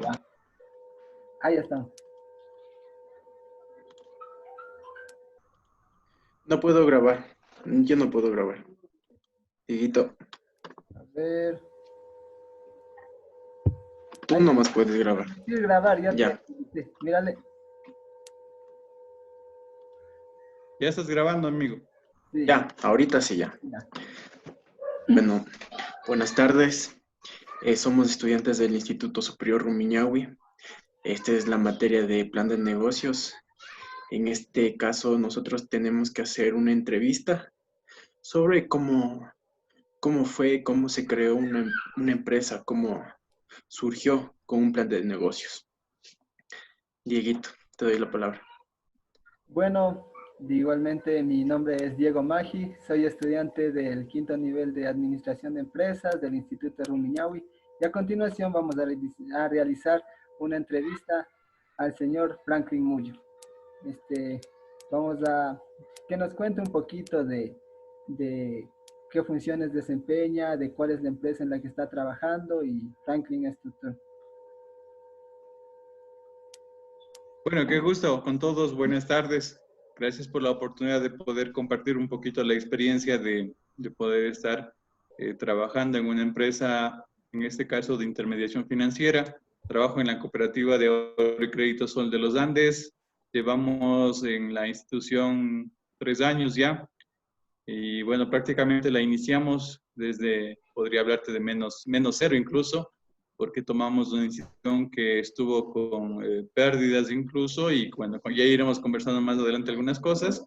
Ya. Ahí están. No puedo grabar. Yo no puedo grabar. Dieguito, A ver. tú Ahí nomás puedes grabar. sí, grabar, ya te. Ya, Sí, mírale. Ya estás grabando, amigo. Sí, ya, ahorita sí ya. ya. Bueno, buenas tardes. Somos estudiantes del Instituto Superior Rumiñahui. Esta es la materia de plan de negocios. En este caso, nosotros tenemos que hacer una entrevista sobre cómo fue, cómo se creó una empresa, cómo surgió con un plan de negocios. Dieguito, te doy la palabra. Bueno, igualmente mi nombre es Diego Magi, soy estudiante del quinto nivel de Administración de Empresas del Instituto Rumiñahui y a continuación vamos a realizar una entrevista al señor Franklin Mullo. Este, vamos a que nos cuente un poquito de qué funciones desempeña, de cuál es la empresa en la que está trabajando y Franklin es tu turno. Bueno, qué gusto con todos. Buenas tardes. Gracias por la oportunidad de poder compartir un poquito la experiencia de poder estar trabajando en una empresa, en este caso de intermediación financiera. Trabajo en la cooperativa de ahorro y crédito Sol de los Andes. Llevamos en la institución 3 años ya. Y bueno, prácticamente la iniciamos desde, podría hablarte de menos cero incluso, porque tomamos una institución que estuvo con pérdidas incluso, y bueno, ya iremos conversando más adelante algunas cosas.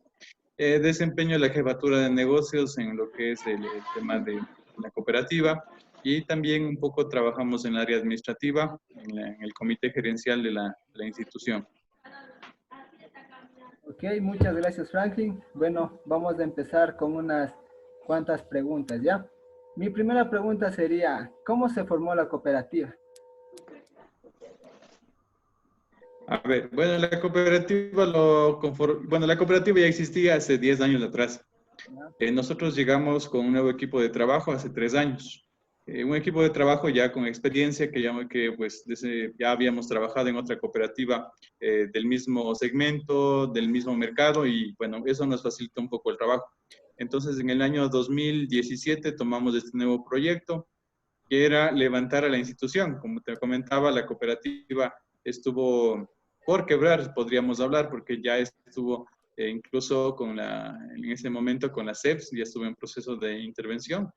Desempeño la jefatura de negocios en lo que es el tema de la cooperativa, y también un poco trabajamos en el área administrativa, en el comité gerencial de la institución. Ok, muchas gracias Franklin. Bueno, vamos a empezar con unas cuantas preguntas, ¿ya? Mi primera pregunta sería, ¿cómo se formó la cooperativa? A ver, bueno, la cooperativa ya existía hace 10 años atrás. ¿Ya? Nosotros llegamos con un nuevo equipo de trabajo hace 3 años. Un equipo de trabajo ya con experiencia que pues ya habíamos trabajado en otra cooperativa del mismo segmento, del mismo mercado, y bueno, eso nos facilita un poco el trabajo. Entonces, en el año 2017 tomamos este nuevo proyecto, que era levantar a la institución. Como te comentaba, la cooperativa estuvo por quebrar, podríamos hablar, porque ya estuvo incluso en ese momento con la CEPS, ya estuvo en proceso de intervención,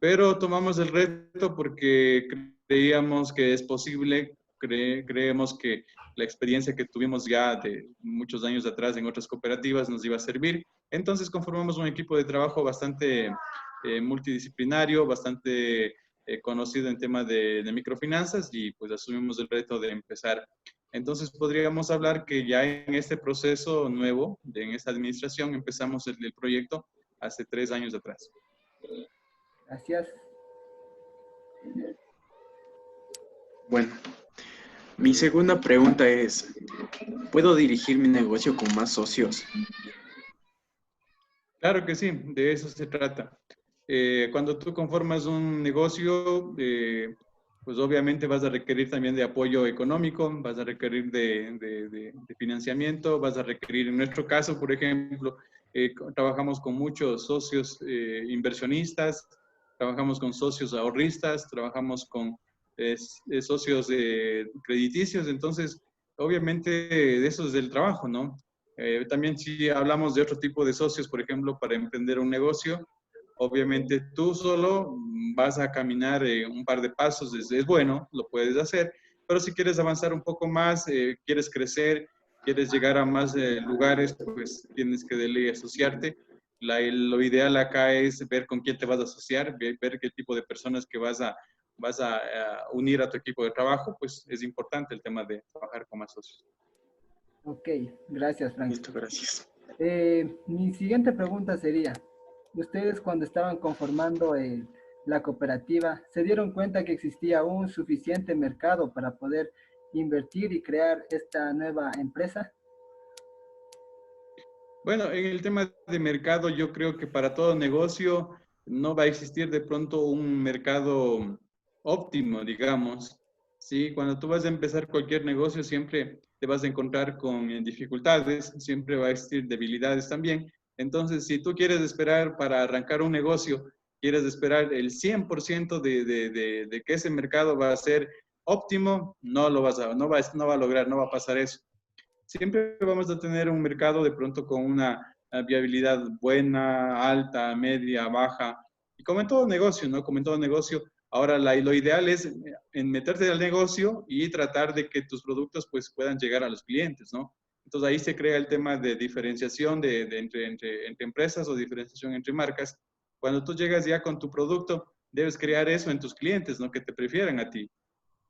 pero tomamos el reto porque creíamos que es posible, creemos que la experiencia que tuvimos ya de muchos años atrás en otras cooperativas nos iba a servir. Entonces conformamos un equipo de trabajo bastante multidisciplinario, bastante conocido en temas de microfinanzas, y pues asumimos el reto de empezar. Entonces podríamos hablar que ya en este proceso nuevo, en esta administración, empezamos el proyecto hace 3 años atrás. Gracias. Bueno, mi segunda pregunta es, ¿puedo dirigir mi negocio con más socios? Claro que sí, de eso se trata. Cuando tú conformas un negocio, pues obviamente vas a requerir también de apoyo económico, vas a requerir de financiamiento, vas a requerir, en nuestro caso, por ejemplo, trabajamos con muchos socios inversionistas, trabajamos con socios ahorristas, trabajamos con socios crediticios. Entonces, obviamente de eso es el trabajo, ¿no? También si hablamos de otro tipo de socios, por ejemplo, para emprender un negocio, obviamente tú solo vas a caminar un par de pasos, es bueno, lo puedes hacer, pero si quieres avanzar un poco más, quieres crecer, quieres llegar a más lugares, pues tienes que de ley asociarte. Lo ideal acá es ver con quién te vas a asociar, ver qué tipo de personas que vas a unir a tu equipo de trabajo. Pues es importante el tema de trabajar con más socios. Ok, gracias Franklin. Listo, gracias. Mi siguiente pregunta sería, ¿ustedes cuando estaban conformando la cooperativa se dieron cuenta que existía un suficiente mercado para poder invertir y crear esta nueva empresa? Bueno, en el tema de mercado, yo creo que para todo negocio no va a existir de pronto un mercado óptimo, digamos. Sí, cuando tú vas a empezar cualquier negocio, siempre te vas a encontrar con dificultades, siempre va a existir debilidades también. Entonces, si tú quieres esperar para arrancar un negocio, quieres esperar el 100% de que ese mercado va a ser óptimo, no lo vas a, no va a lograr, no va a pasar eso. Siempre vamos a tener un mercado de pronto con una viabilidad buena, alta, media, baja. Y como en todo negocio, ¿no? Como en todo negocio, ahora lo ideal es en meterte al negocio y tratar de que tus productos pues puedan llegar a los clientes, ¿no? Entonces ahí se crea el tema de diferenciación entre empresas o diferenciación entre marcas. Cuando tú llegas ya con tu producto, debes crear eso en tus clientes, ¿no? Que te prefieran a ti.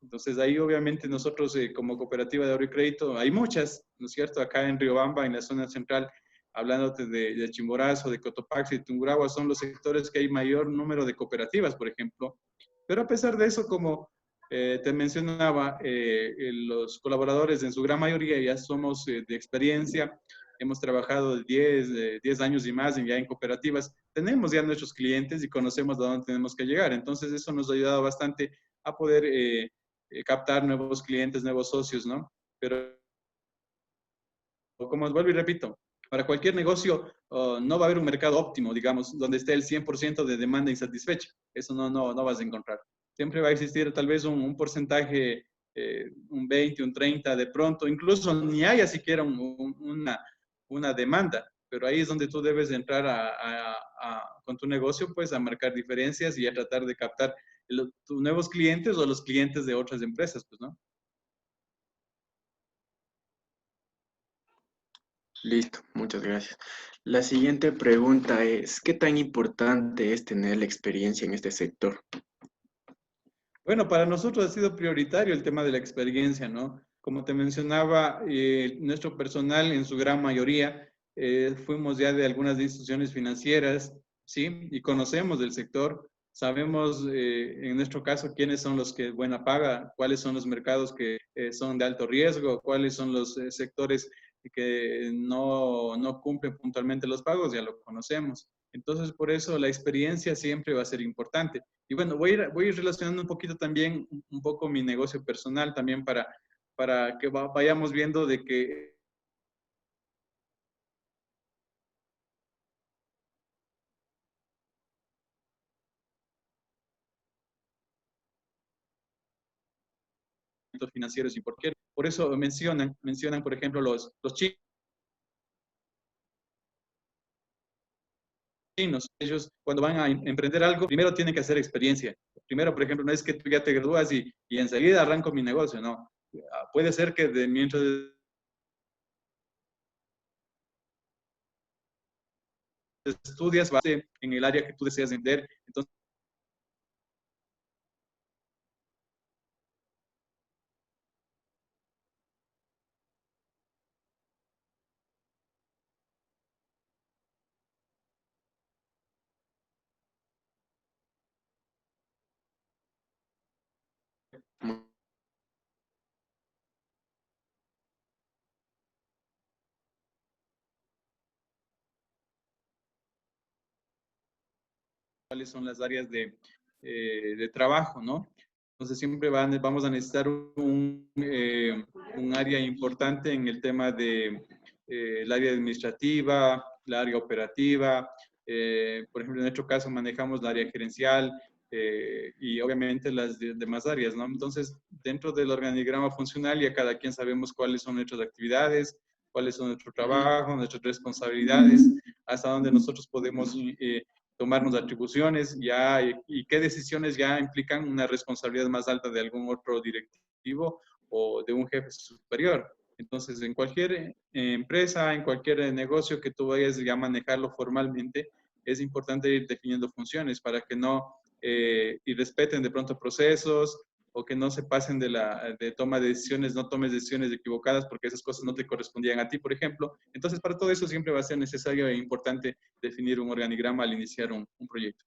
Entonces ahí obviamente nosotros como cooperativa de ahorro y crédito, hay muchas, ¿no es cierto? Acá en Riobamba, en la zona central, hablándote de Chimborazo, de Cotopaxi, de Tungurahua, son los sectores que hay mayor número de cooperativas, por ejemplo. Pero a pesar de eso, como te mencionaba, los colaboradores en su gran mayoría ya somos de experiencia, hemos trabajado 10 años y más ya en cooperativas, tenemos ya nuestros clientes y conocemos a dónde tenemos que llegar. Entonces eso nos ha ayudado bastante a poder captar nuevos clientes, nuevos socios, ¿no? Pero como vuelvo y repito, para cualquier negocio no va a haber un mercado óptimo, digamos, donde esté el 100% de demanda insatisfecha. Eso no vas a encontrar. Siempre va a existir tal vez un porcentaje, un 20, un 30 de pronto, incluso ni haya siquiera una demanda, pero ahí es donde tú debes entrar con tu negocio, pues a marcar diferencias y a tratar de captar tus nuevos clientes o los clientes de otras empresas, pues, ¿no? Listo, muchas gracias. La siguiente pregunta es, ¿qué tan importante es tener la experiencia en este sector? Bueno, para nosotros ha sido prioritario el tema de la experiencia, ¿no? Como te mencionaba, nuestro personal en su gran mayoría fuimos ya de algunas instituciones financieras, ¿sí? Y conocemos del sector, sabemos en nuestro caso quiénes son los que buena paga, cuáles son los mercados que son de alto riesgo, cuáles son los sectores que no cumplen puntualmente los pagos, ya lo conocemos. Entonces, por eso la experiencia siempre va a ser importante. Y bueno, voy a ir relacionando un poquito también, un poco mi negocio personal también para que vayamos viendo de que financieros y por eso mencionan, por ejemplo, los chinos. Ellos cuando van a emprender algo, primero tienen que hacer experiencia. Primero, por ejemplo, no es que tú ya te gradúas y enseguida arranco mi negocio, no. Puede ser que mientras estudias, vas en el área que tú deseas vender. Entonces, cuáles son las áreas de trabajo, ¿no? Entonces siempre vamos a necesitar un área importante en el tema de el área administrativa, la área operativa. Por ejemplo, en nuestro caso manejamos la área gerencial y obviamente las demás áreas, ¿no? Entonces, dentro del organigrama funcional ya cada quien sabemos cuáles son nuestras actividades, cuáles son nuestro trabajo, nuestras responsabilidades, hasta dónde nosotros podemos tomarnos atribuciones ya y qué decisiones ya implican una responsabilidad más alta de algún otro directivo o de un jefe superior. Entonces, en cualquier empresa, en cualquier negocio que tú vayas ya a manejarlo formalmente, es importante ir definiendo funciones para que no irrespeten de pronto procesos o que no se pasen de toma de decisiones, no tomes decisiones equivocadas porque esas cosas no te correspondían a ti, por ejemplo. Entonces, para todo eso siempre va a ser necesario e importante definir un organigrama al iniciar un proyecto.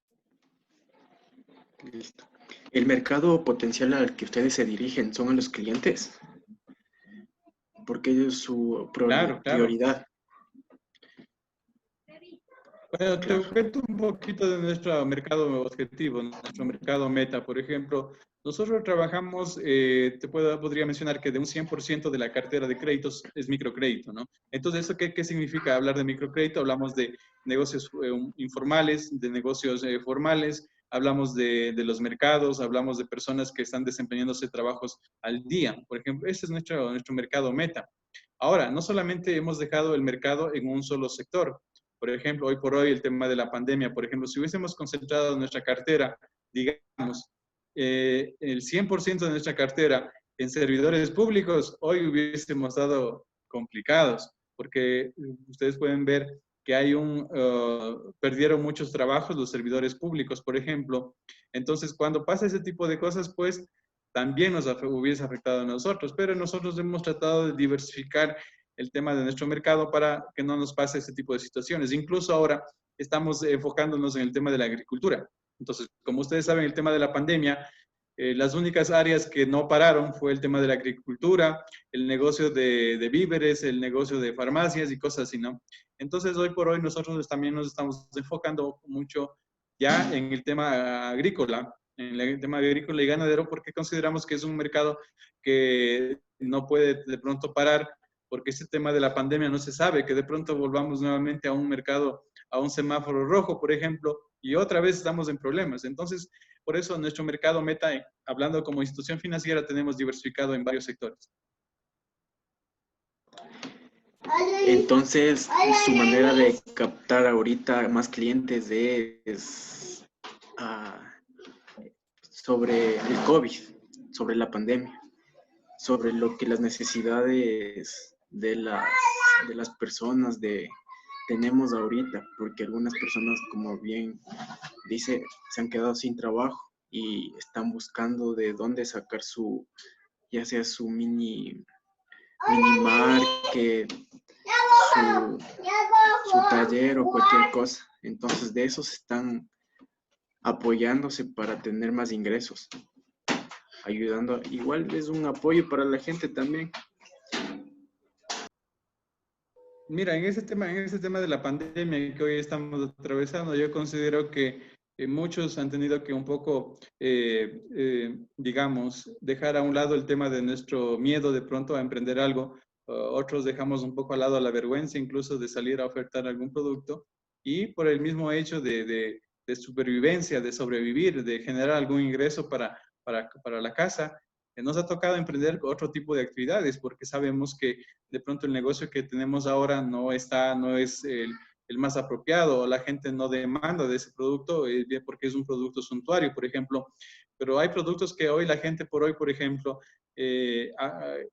Listo. ¿El mercado potencial al que ustedes se dirigen son a los clientes? Porque ellos su Claro, claro. prioridad. Bueno, te Claro. cuento un poquito de nuestro mercado objetivo, nuestro mercado meta. Por ejemplo, Nosotros trabajamos, podría mencionar que de un 100% de la cartera de créditos es microcrédito, ¿no? Entonces, ¿eso qué significa hablar de microcrédito? Hablamos de negocios informales, de negocios formales, hablamos de los mercados, hablamos de personas que están desempeñándose trabajos al día. Por ejemplo, ese es nuestro mercado meta. Ahora, no solamente hemos dejado el mercado en un solo sector. Por ejemplo, hoy por hoy el tema de la pandemia, por ejemplo, si hubiésemos concentrado nuestra cartera, digamos, el 100% de nuestra cartera en servidores públicos, hoy hubiésemos estado complicados, porque ustedes pueden ver que perdieron muchos trabajos los servidores públicos, por ejemplo. Entonces, cuando pasa ese tipo de cosas, pues también nos hubiese afectado a nosotros, pero nosotros hemos tratado de diversificar el tema de nuestro mercado para que no nos pase este tipo de situaciones. Incluso ahora estamos enfocándonos en el tema de la agricultura. Entonces, como ustedes saben, el tema de la pandemia, las únicas áreas que no pararon fue el tema de la agricultura, el negocio de víveres, el negocio de farmacias y cosas así, ¿no? Entonces, hoy por hoy nosotros también nos estamos enfocando mucho ya en el tema agrícola, en el tema agrícola y ganadero, porque consideramos que es un mercado que no puede de pronto parar, porque este tema de la pandemia no se sabe, que de pronto volvamos nuevamente a un mercado, a un semáforo rojo, por ejemplo, y otra vez estamos en problemas. Entonces, por eso nuestro mercado meta, hablando como institución financiera, tenemos diversificado en varios sectores. Entonces, su manera de captar ahorita más clientes es sobre el COVID, sobre la pandemia, sobre lo que las necesidades de las personas tenemos ahorita, porque algunas personas, como bien dice, se han quedado sin trabajo y están buscando de dónde sacar ya sea su mini market, su taller o cualquier cosa. Entonces de esos están apoyándose para tener más ingresos, ayudando. Igual es un apoyo para la gente también. Mira, en ese tema de la pandemia que hoy estamos atravesando, yo considero que muchos han tenido que un poco, digamos, dejar a un lado el tema de nuestro miedo de pronto a emprender algo. Otros dejamos un poco al lado la vergüenza incluso de salir a ofertar algún producto, y por el mismo hecho de supervivencia, de sobrevivir, de generar algún ingreso para la casa, nos ha tocado emprender otro tipo de actividades, porque sabemos que de pronto el negocio que tenemos ahora no es el más apropiado, o la gente no demanda de ese producto, porque es un producto suntuario, por ejemplo. Pero hay productos que hoy la gente por ejemplo,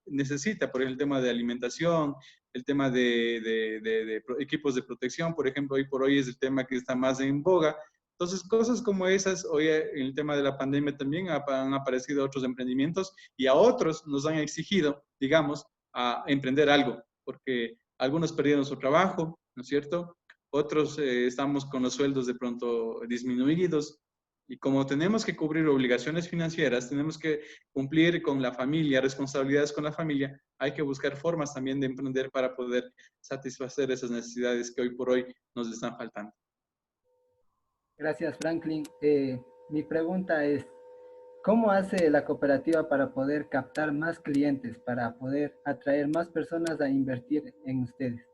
necesita, por ejemplo, el tema de alimentación, el tema de equipos de protección, por ejemplo, hoy por hoy es el tema que está más en boga. Entonces, cosas como esas, hoy en el tema de la pandemia también han aparecido otros emprendimientos, y a otros nos han exigido, digamos, a emprender algo, porque algunos perdieron su trabajo, ¿no es cierto? Otros estamos con los sueldos de pronto disminuidos, y como tenemos que cubrir obligaciones financieras, tenemos que cumplir con la familia, responsabilidades con la familia, hay que buscar formas también de emprender para poder satisfacer esas necesidades que hoy por hoy nos están faltando. Gracias, Franklin. Mi pregunta es, ¿cómo hace la cooperativa para poder captar más clientes, para poder atraer más personas a invertir en ustedes?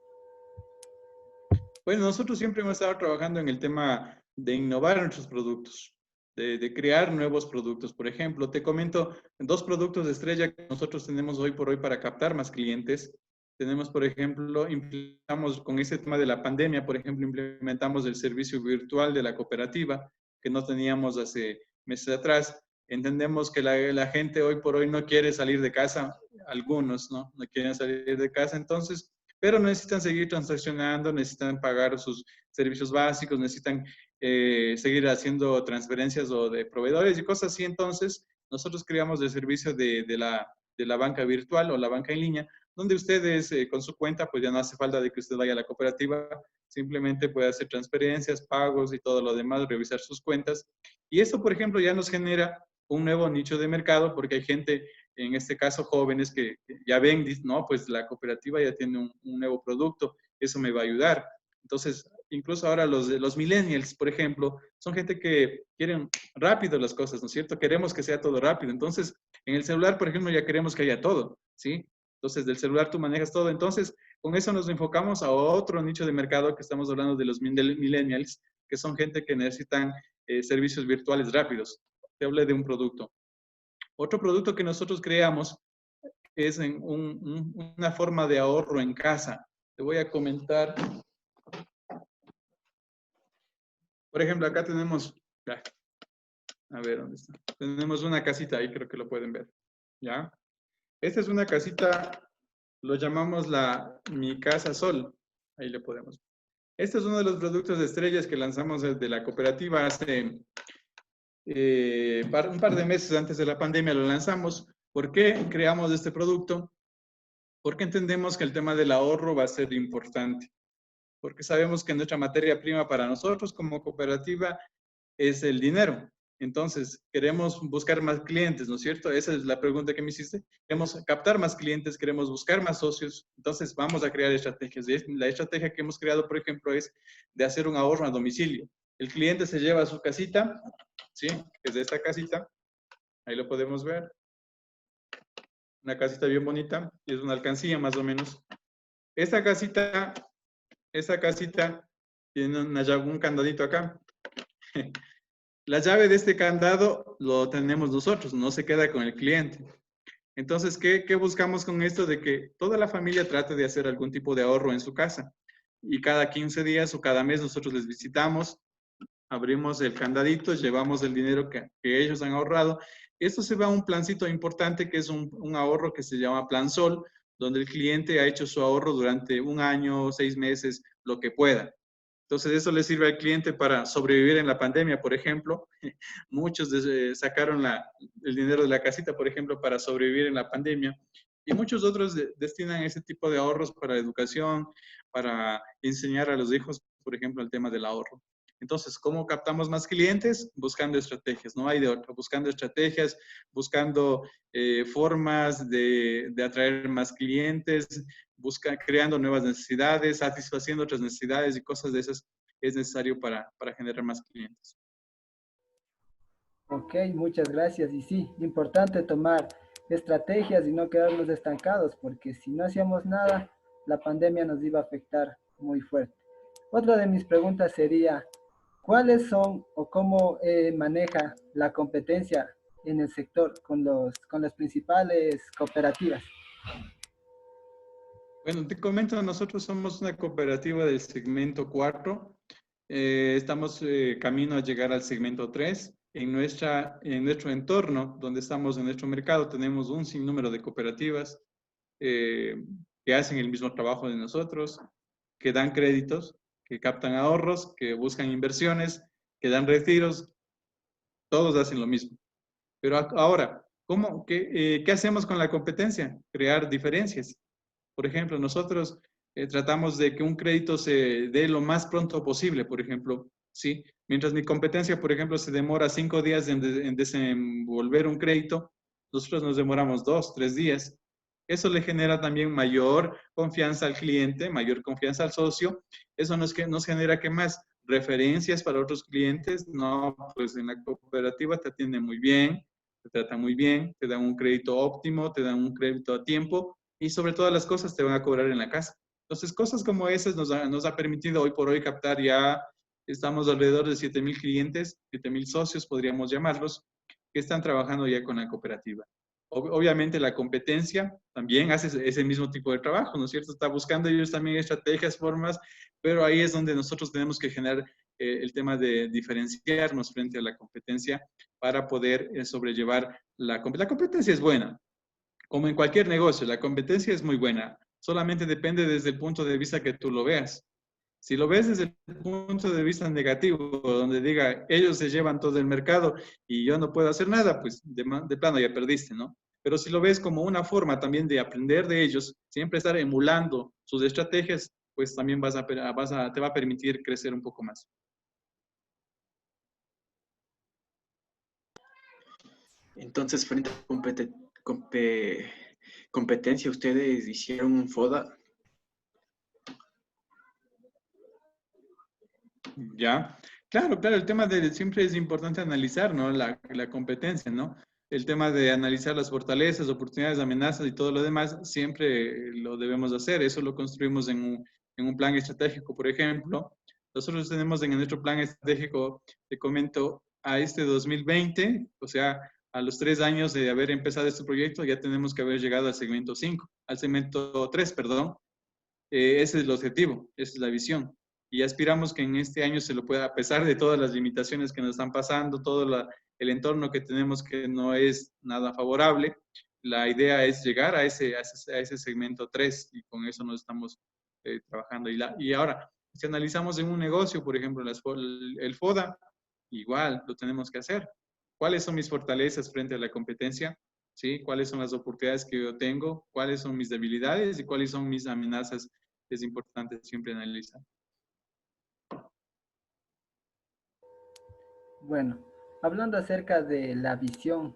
Bueno, nosotros siempre hemos estado trabajando en el tema de innovar nuestros productos, de crear nuevos productos. Por ejemplo, te comento dos productos de estrella que nosotros tenemos hoy por hoy para captar más clientes. Tenemos, por ejemplo, implementamos con ese tema de la pandemia, por ejemplo, implementamos el servicio virtual de la cooperativa, que no teníamos hace meses atrás. Entendemos que la gente hoy por hoy no quiere salir de casa, algunos no quieren salir de casa, entonces, pero necesitan seguir transaccionando, necesitan pagar sus servicios básicos, necesitan seguir haciendo transferencias o de proveedores y cosas así. Entonces, nosotros creamos el servicio de la banca virtual o la banca en línea, donde ustedes con su cuenta, pues ya no hace falta de que usted vaya a la cooperativa, simplemente puede hacer transferencias, pagos y todo lo demás, revisar sus cuentas. Y esto, por ejemplo, ya nos genera un nuevo nicho de mercado, porque hay gente, en este caso jóvenes, que ya ven, no, pues la cooperativa ya tiene un nuevo producto, eso me va a ayudar. Entonces, incluso ahora los millennials, por ejemplo, son gente que quieren rápido las cosas, ¿no es cierto? Queremos que sea todo rápido. Entonces, en el celular, por ejemplo, ya queremos que haya todo, ¿sí? Entonces, del celular tú manejas todo. Entonces, con eso nos enfocamos a otro nicho de mercado que estamos hablando de los millennials, que son gente que necesitan servicios virtuales rápidos. Te hablé de un producto. Otro producto que nosotros creamos es en una forma de ahorro en casa. Te voy a comentar. Por ejemplo, acá tenemos, a ver, ¿dónde está? Tenemos una casita ahí, creo que lo pueden ver, ¿ya? Esta es una casita, lo llamamos Mi Casa Sol, ahí le podemos ver. Este es uno de los productos de estrellas que lanzamos desde la cooperativa hace un par de meses antes de la pandemia lo lanzamos. ¿Por qué creamos este producto? Porque entendemos que el tema del ahorro va a ser importante. Porque sabemos que nuestra materia prima para nosotros como cooperativa es el dinero. Entonces, queremos buscar más clientes, ¿no es cierto? Esa es la pregunta que me hiciste. Queremos captar más clientes, queremos buscar más socios. Entonces, vamos a crear estrategias. La estrategia que hemos creado, por ejemplo, es de hacer un ahorro a domicilio. El cliente se lleva a su casita, ¿sí? Que es de esta casita. Ahí lo podemos ver. Una casita bien bonita. Y es una alcancía, más o menos. Esta casita tiene un candadito acá. La llave de este candado lo tenemos nosotros, no se queda con el cliente. Entonces, ¿qué buscamos con esto? De que toda la familia trate de hacer algún tipo de ahorro en su casa. Y cada 15 días o cada mes nosotros les visitamos, abrimos el candadito, llevamos el dinero que ellos han ahorrado. Esto se va a un plancito importante que es un ahorro que se llama Plan Sol, donde el cliente ha hecho su ahorro durante un año, 6 meses, lo que pueda. Entonces, eso le sirve al cliente para sobrevivir en la pandemia, por ejemplo. Muchos sacaron el dinero de la casita, por ejemplo, para sobrevivir en la pandemia. Y muchos otros destinan ese tipo de ahorros para la educación, para enseñar a los hijos, por ejemplo, el tema del ahorro. Entonces, ¿cómo captamos más clientes? Buscando estrategias, no hay de otra. Buscando estrategias, buscando formas de atraer más clientes, creando nuevas necesidades, satisfaciendo otras necesidades y cosas de esas es necesario para generar más clientes. Ok, muchas gracias. Y sí, importante tomar estrategias y no quedarnos estancados, porque si no hacíamos nada, la pandemia nos iba a afectar muy fuerte. Otra de mis preguntas sería, ¿cuáles son o cómo maneja la competencia en el sector con las principales cooperativas? Bueno, te comento, nosotros somos una cooperativa del segmento 4. Estamos camino a llegar al segmento 3. En nuestro entorno, donde estamos en nuestro mercado, tenemos un sinnúmero de cooperativas que hacen el mismo trabajo de nosotros, que dan créditos, que captan ahorros, que buscan inversiones, que dan retiros. Todos hacen lo mismo. Pero ahora, ¿qué hacemos con la competencia? Crear diferencias. Por ejemplo, nosotros tratamos de que un crédito se dé lo más pronto posible, por ejemplo, ¿sí? Mientras mi competencia, por ejemplo, se demora 5 días en desenvolver un crédito, nosotros nos demoramos 2, 3 días. Eso le genera también mayor confianza al cliente, mayor confianza al socio. Eso nos genera que más referencias para otros clientes. No, pues en la cooperativa te atienden muy bien, te tratan muy bien, te dan un crédito óptimo, te dan un crédito a tiempo y sobre todas las cosas te van a cobrar en la casa. Entonces, cosas como esas nos ha permitido hoy por hoy captar ya, estamos alrededor de 7,000 clientes, 7,000 socios podríamos llamarlos, que están trabajando ya con la cooperativa. Obviamente la competencia también hace ese mismo tipo de trabajo, ¿no es cierto? Está buscando ellos también estrategias, formas, pero ahí es donde nosotros tenemos que generar el tema de diferenciarnos frente a la competencia para poder sobrellevar la competencia es buena, como en cualquier negocio, la competencia es muy buena, solamente depende desde el punto de vista que tú lo veas. Si lo ves desde el punto de vista negativo, donde diga, ellos se llevan todo el mercado y yo no puedo hacer nada, pues de plano ya perdiste, ¿no? Pero si lo ves como una forma también de aprender de ellos, siempre estar emulando sus estrategias, pues también te va a permitir crecer un poco más. Entonces, frente a competencia, ustedes hicieron un FODA. Ya, claro, claro, el tema de siempre es importante analizar, ¿no? La competencia, ¿no? El tema de analizar las fortalezas, oportunidades, amenazas y todo lo demás, siempre lo debemos hacer. Eso lo construimos en un plan estratégico, por ejemplo. Nosotros tenemos en nuestro plan estratégico, te comento, a este 2020, o sea, a los 3 años de haber empezado este proyecto, ya tenemos que haber llegado al segmento 5, al segmento 3, perdón. Ese es el objetivo, esa es la visión. Y aspiramos que en este año se lo pueda, a pesar de todas las limitaciones que nos están pasando, todo el entorno que tenemos que no es nada favorable, la idea es llegar a ese segmento 3 y con eso nos estamos trabajando. Y ahora, si analizamos en un negocio, por ejemplo, el FODA, igual lo tenemos que hacer. ¿Cuáles son mis fortalezas frente a la competencia? ¿Sí? ¿Cuáles son las oportunidades que yo tengo? ¿Cuáles son mis debilidades? ¿Y cuáles son mis amenazas? Es importante siempre analizar. Bueno, hablando acerca de la visión,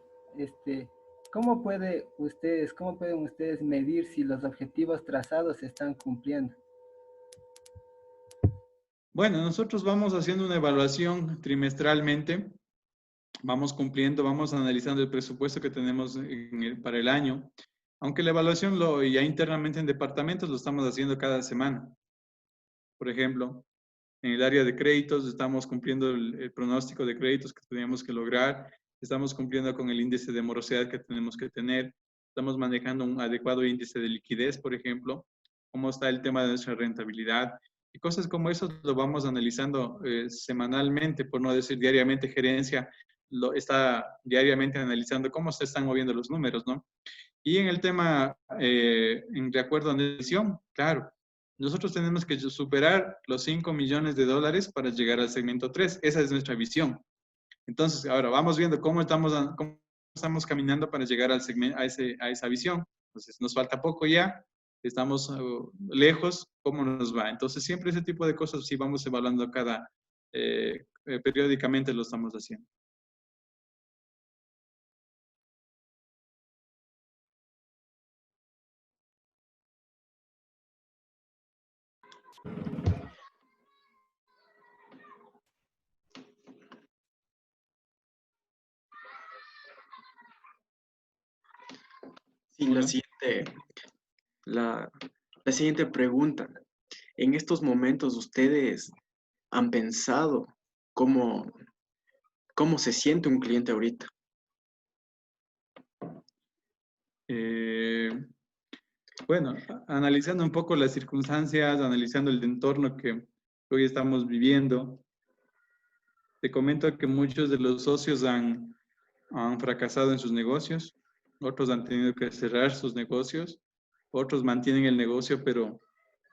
cómo pueden ustedes medir si los objetivos trazados se están cumpliendo? Bueno, nosotros vamos haciendo una evaluación trimestralmente, vamos cumpliendo, vamos analizando el presupuesto que tenemos para el año, aunque la evaluación ya internamente en departamentos lo estamos haciendo cada semana. Por ejemplo, en el área de créditos estamos cumpliendo el pronóstico de créditos que teníamos que lograr, estamos cumpliendo con el índice de morosidad que tenemos que tener, estamos manejando un adecuado índice de liquidez, por ejemplo, cómo está el tema de nuestra rentabilidad, y cosas como eso lo vamos analizando semanalmente, por no decir diariamente. Gerencia lo está diariamente analizando cómo se están moviendo los números, ¿no? Y en el tema, de acuerdo a la decisión, claro, nosotros tenemos que superar los 5 millones de dólares para llegar al segmento 3. Esa es nuestra visión. Entonces, ahora vamos viendo cómo estamos caminando para llegar al segmento, a esa visión. Entonces, nos falta poco ya, estamos lejos, ¿cómo nos va? Entonces, siempre ese tipo de cosas sí vamos evaluando periódicamente lo estamos haciendo. Sí, la, la siguiente pregunta. En estos momentos, ¿ustedes han pensado cómo, cómo se siente un cliente ahorita? Bueno, analizando un poco las circunstancias, analizando el entorno que hoy estamos viviendo, te comento que muchos de los socios han fracasado en sus negocios, otros han tenido que cerrar sus negocios, otros mantienen el negocio pero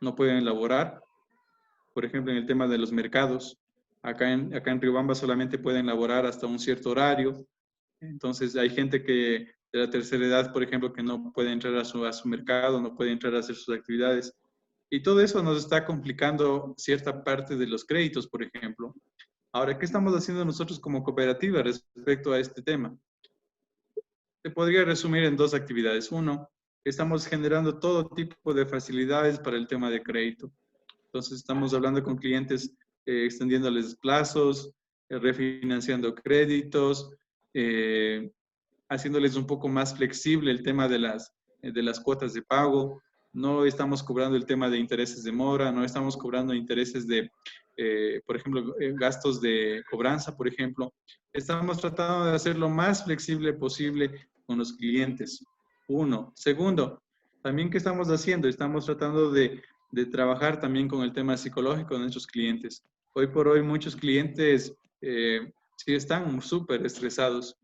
no pueden elaborar. Por ejemplo, en el tema de los mercados, acá en Riobamba solamente pueden elaborar hasta un cierto horario. Entonces hay gente que de la tercera edad, por ejemplo, que no puede entrar a su mercado, no puede entrar a hacer sus actividades. Y todo eso nos está complicando cierta parte de los créditos, por ejemplo. Ahora, ¿qué estamos haciendo nosotros como cooperativa respecto a este tema? Se podría resumir en dos actividades. Uno, estamos generando todo tipo de facilidades para el tema de crédito. Entonces, estamos hablando con clientes, extendiéndoles plazos, refinanciando créditos, haciéndoles un poco más flexible el tema de las cuotas de pago. No estamos cobrando el tema de intereses de mora, no estamos cobrando intereses de, por ejemplo, gastos de cobranza, por ejemplo. Estamos tratando de hacer lo más flexible posible con los clientes. Uno. Segundo, también, ¿qué estamos haciendo? Estamos tratando de trabajar también con el tema psicológico de nuestros clientes. Hoy por hoy muchos clientes sí están súper estresados,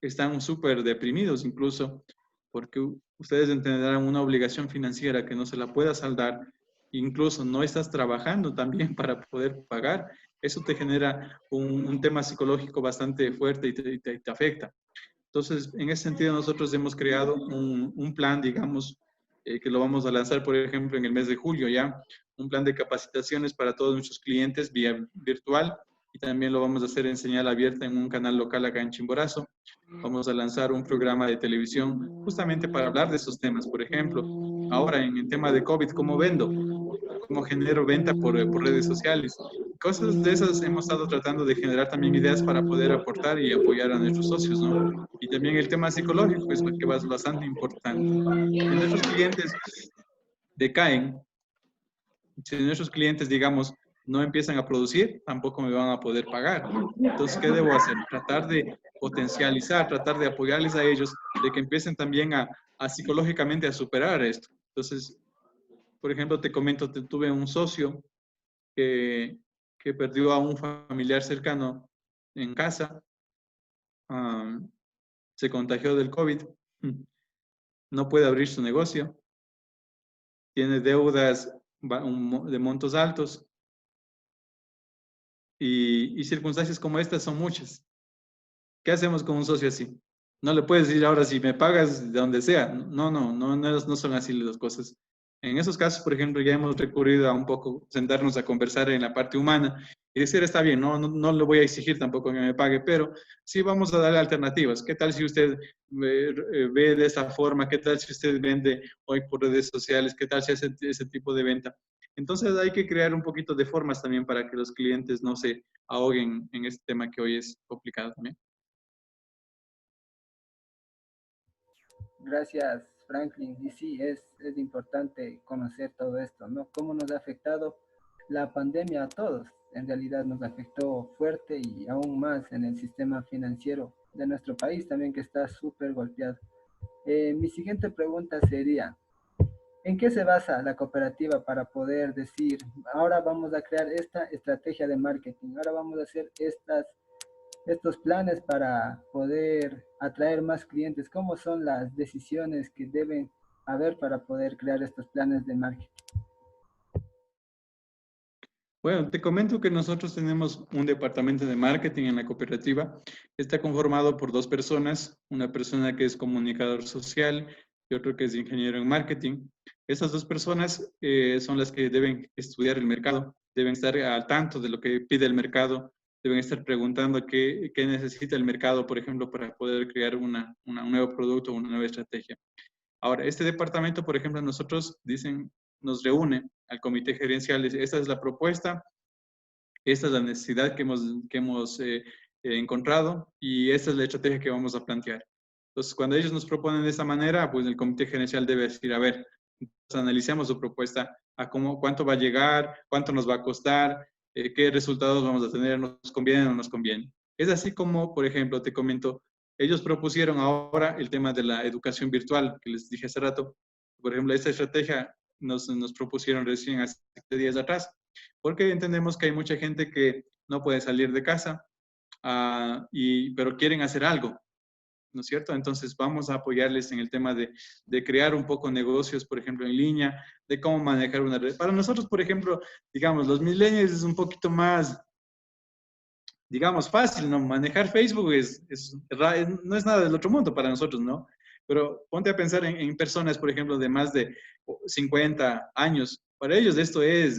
están súper deprimidos incluso, porque ustedes entenderán una obligación financiera que no se la pueda saldar, incluso no estás trabajando también para poder pagar. Eso te genera un tema psicológico bastante fuerte y te afecta. Entonces, en ese sentido, nosotros hemos creado un plan, digamos, que lo vamos a lanzar, por ejemplo, en el mes de julio ya, un plan de capacitaciones para todos nuestros clientes vía virtual, y también lo vamos a hacer en señal abierta en un canal local acá en Chimborazo. Vamos a lanzar un programa de televisión justamente para hablar de esos temas. Por ejemplo, ahora en el tema de COVID, ¿cómo vendo? cómo genero venta por redes sociales. Cosas de esas hemos estado tratando de generar también ideas para poder aportar y apoyar a nuestros socios, ¿no? Y también el tema psicológico es que es bastante importante. Si nuestros clientes decaen, si nuestros clientes, digamos, no empiezan a producir, tampoco me van a poder pagar. Entonces, ¿qué debo hacer? Tratar de potencializar, tratar de apoyarles a ellos, de que empiecen también a psicológicamente a superar esto. Entonces, por ejemplo, te comento, tuve un socio que perdió a un familiar cercano en casa, se contagió del COVID, no puede abrir su negocio, tiene deudas de montos altos y circunstancias como estas son muchas. ¿Qué hacemos con un socio así? No le puedes decir ahora si me pagas de donde sea. No son así las cosas. En esos casos, por ejemplo, ya hemos recurrido a un poco sentarnos a conversar en la parte humana y decir, está bien, no le voy a exigir tampoco que me pague, pero sí vamos a darle alternativas. ¿Qué tal si usted ve de esta forma? ¿Qué tal si usted vende hoy por redes sociales? ¿Qué tal si hace ese tipo de venta? Entonces hay que crear un poquito de formas también para que los clientes no se ahoguen en este tema que hoy es complicado también. Gracias, Franklin. Y sí, es importante conocer todo esto, ¿no? Cómo nos ha afectado la pandemia a todos. En realidad nos afectó fuerte y aún más en el sistema financiero de nuestro país también, que está súper golpeado. Mi siguiente pregunta sería, ¿en qué se basa la cooperativa para poder decir, ahora vamos a crear esta estrategia de marketing, ahora vamos a hacer estos planes para poder atraer más clientes? ¿Cómo son las decisiones que deben haber para poder crear estos planes de marketing? Bueno, te comento que nosotros tenemos un departamento de marketing en la cooperativa. Está conformado por dos personas, una persona que es comunicador social y otro que es ingeniero en marketing. Esas dos personas son las que deben estudiar el mercado, deben estar al tanto de lo que pide el mercado, deben estar preguntando qué necesita el mercado, por ejemplo, para poder crear un nuevo producto o una nueva estrategia. Ahora, este departamento, por ejemplo, nosotros nos reúne al comité gerencial, dice, esta es la propuesta, esta es la necesidad que hemos encontrado y esta es la estrategia que vamos a plantear. Entonces, cuando ellos nos proponen de esta manera, pues el comité gerencial debe decir, a ver, analicemos su propuesta, cuánto va a llegar, cuánto nos va a costar, qué resultados vamos a tener, nos conviene o no nos conviene. Es así como, por ejemplo, te comento, ellos propusieron ahora el tema de la educación virtual, que les dije hace rato. Por ejemplo, esta estrategia nos propusieron recién hace 7 días atrás, porque entendemos que hay mucha gente que no puede salir de casa, pero quieren hacer algo, ¿no es cierto? Entonces vamos a apoyarles en el tema de crear un poco negocios, por ejemplo, en línea, de cómo manejar una red. Para nosotros, por ejemplo, digamos, los millennials es un poquito más, digamos, fácil, ¿no? Manejar Facebook no es nada del otro mundo para nosotros, ¿no? Pero ponte a pensar en personas, por ejemplo, de más de 50 años. Para ellos esto es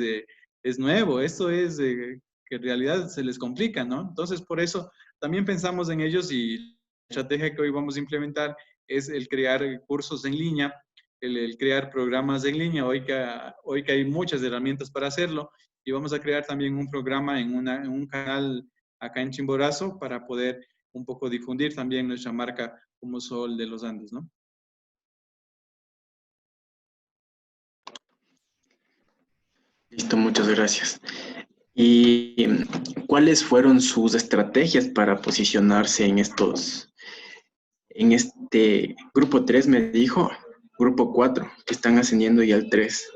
nuevo, esto es que en realidad se les complica, ¿no? Entonces, por eso también pensamos en ellos y la estrategia que hoy vamos a implementar es el crear cursos en línea, el crear programas en línea, hoy que hay muchas herramientas para hacerlo, y vamos a crear también un programa en un canal acá en Chimborazo para poder un poco difundir también nuestra marca como Sol de los Andes, ¿no? Listo, muchas gracias. ¿Y cuáles fueron sus estrategias para posicionarse en este grupo 3 me dijo, grupo 4, que están ascendiendo ya al 3?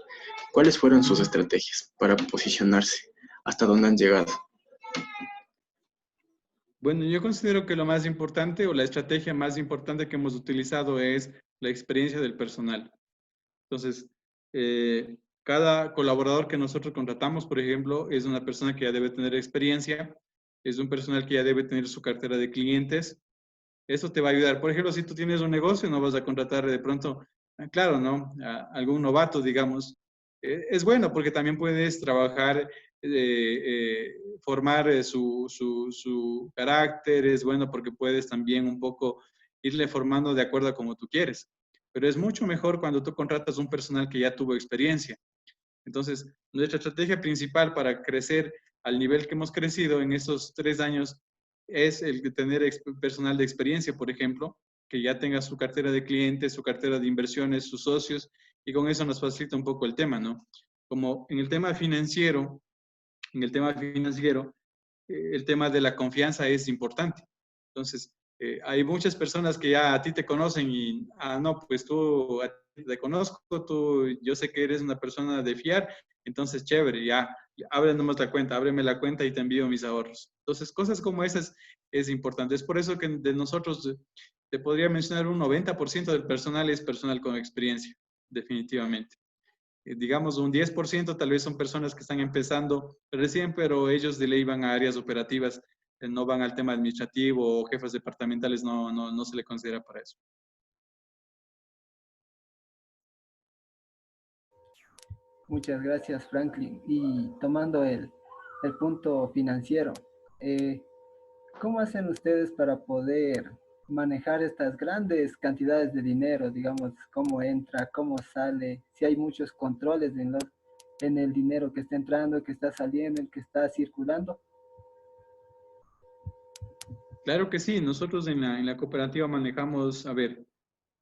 ¿Cuáles fueron sus estrategias para posicionarse? ¿Hasta dónde han llegado? Bueno, yo considero que lo más importante o la estrategia más importante que hemos utilizado es la experiencia del personal. Entonces, cada colaborador que nosotros contratamos, por ejemplo, es una persona que ya debe tener experiencia, es un personal que ya debe tener su cartera de clientes. Eso te va a ayudar. Por ejemplo, si tú tienes un negocio, no vas a contratar de pronto, claro, ¿no? A algún novato, digamos. Es bueno porque también puedes trabajar, formar su carácter, es bueno porque puedes también un poco irle formando de acuerdo a como tú quieres. Pero es mucho mejor cuando tú contratas un personal que ya tuvo experiencia. Entonces, nuestra estrategia principal para crecer al nivel que hemos crecido en esos 3 años es el de tener personal de experiencia, por ejemplo, que ya tenga su cartera de clientes, su cartera de inversiones, sus socios, y con eso nos facilita un poco el tema, ¿no? Como en el tema financiero, el tema de la confianza es importante. Entonces, hay muchas personas que ya a ti te conocen y, no, pues tú a ti te conozco, yo sé que eres una persona de fiar, entonces chévere, ya, ábreme la cuenta y te envío mis ahorros. Entonces, cosas como esas es importante. Es por eso que de nosotros te podría mencionar un 90% del personal es personal con experiencia, definitivamente. Digamos, un 10% tal vez son personas que están empezando recién, pero ellos de ley van a áreas operativas, no van al tema administrativo o jefes departamentales, no se le considera para eso. Muchas gracias, Franklin. Y tomando el punto financiero, eh, ¿cómo hacen ustedes para poder manejar estas grandes cantidades de dinero? Digamos, cómo entra, cómo sale, si hay muchos controles en el dinero que está entrando, que está saliendo, el que está circulando. Claro que sí, nosotros en la cooperativa manejamos, a ver,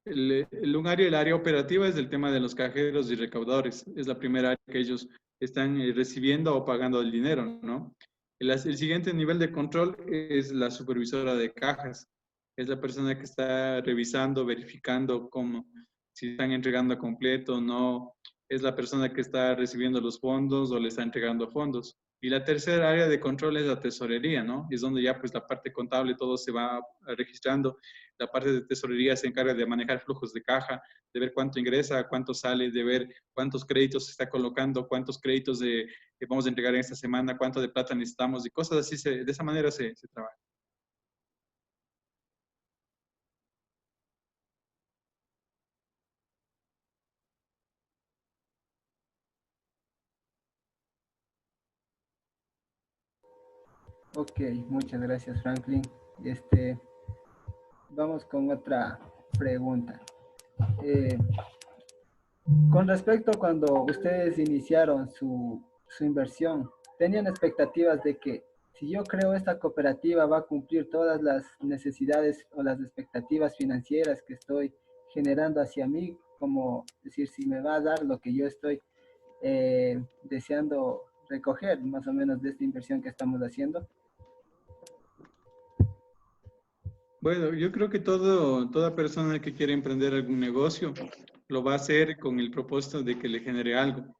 el área operativa es el tema de los cajeros y recaudadores. Es la primera área que ellos están recibiendo o pagando el dinero, ¿no? El siguiente nivel de control es la supervisora de cajas. Es la persona que está revisando, verificando si están entregando completo o no. Es la persona que está recibiendo los fondos o le está entregando fondos. Y la tercera área de control es la tesorería, ¿no? Es donde ya pues la parte contable todo se va registrando. La parte de tesorería se encarga de manejar flujos de caja, de ver cuánto ingresa, cuánto sale, de ver cuántos créditos se está colocando, cuántos créditos que vamos a entregar en esta semana, cuánto de plata necesitamos y cosas así. De esa manera se trabaja. Ok, muchas gracias, Franklin. Vamos con otra pregunta. Eh, con respecto a cuando ustedes iniciaron su inversión, ¿tenían expectativas de que si yo creo esta cooperativa va a cumplir todas las necesidades o las expectativas financieras que estoy generando hacia mí? Como decir, si me va a dar lo que yo estoy deseando recoger más o menos de esta inversión que estamos haciendo. Bueno, yo creo que toda persona que quiere emprender algún negocio lo va a hacer con el propósito de que le genere algo.